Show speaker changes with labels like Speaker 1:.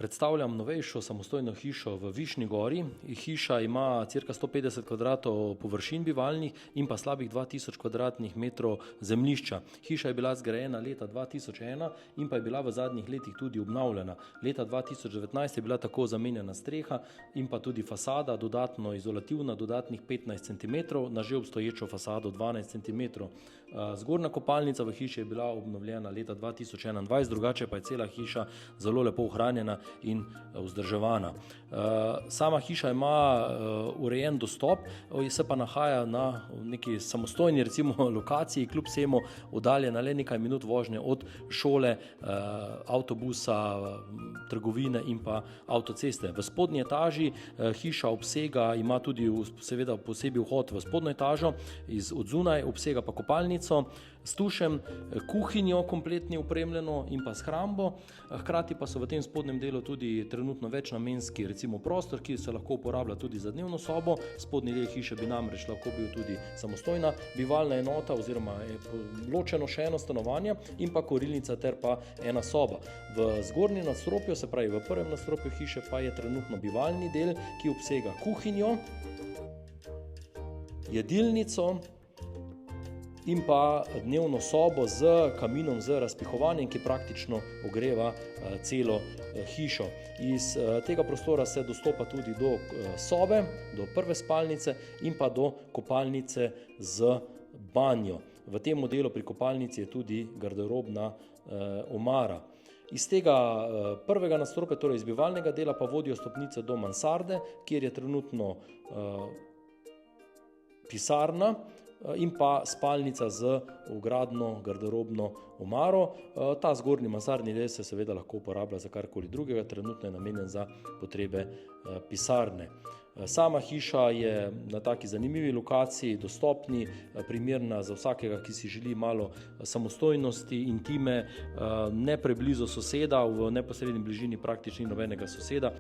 Speaker 1: Predstavljam novejšo samostojno hišo v Višnji Gori. Hiša ima cirka 150 kvadratov površin bivalnih in pa slabih 2000 kvadratnih metrov zemljišča. Hiša je bila zgrajena leta 2001 in pa je bila v zadnjih letih tudi obnavljena. Leta 2019 je bila tako zamenjana streha in pa tudi fasada, dodatno izolativna, dodatnih 15 cm, na že obstoječo fasado 12 cm. Zgornja kopalnica v hiši je bila obnovljena leta 2021, drugače pa je cela hiša zelo lepo ohranjena in vzdrževana. Sama hiša ima urejen dostop, se pa nahaja na neki samostojni lokaciji, kljub vsemu oddaljena le nekaj minut vožnje od šole, avtobusa, trgovine in pa avtoceste. V spodnji etaži hiša obsega, ima tudi seveda posebej vhod v spodnjo etažo, od zunaj obsega pa kopalnico s tušem, kuhinjo kompletno opremljeno in pa shrambo. Hkrati pa so v tem spodnjem delu tudi trenutno večnamenski prostor, ki se lahko uporablja tudi za dnevno sobo. Spodnji del hiše bi namreč lahko bil tudi samostojna bivalna enota oziroma ločeno še eno stanovanje in pa kurilnica ter pa ena soba. V zgornjem nadstropju, se pravi v prvem nadstropju hiše, pa je trenutno bivalni del, ki obsega kuhinjo, jedilnico in pa dnevno sobo z kaminom z razpihovanjem, ki praktično ogreva celo hišo. Iz tega prostora se dostopa tudi do sobe, do prve spalnice in pa do kopalnice z banjo. V tem modelu pri kopalnici je tudi garderobna omara. Iz tega prvega nadstropja, torej iz bivalnega dela, pa vodijo stopnice do mansarde, kjer je trenutno pisarna in pa spalnica z vgradno garderobno omaro. Ta zgornji mansardni del se seveda lahko uporablja za karkoli drugega, trenutno je namenjen za potrebe pisarne. Sama hiša je na taki zanimivi lokaciji, dostopni, primerna za vsakega, ki si želi malo samostojnosti, intime, ne preblizu soseda, v neposredni bližini praktično ni nobenega soseda.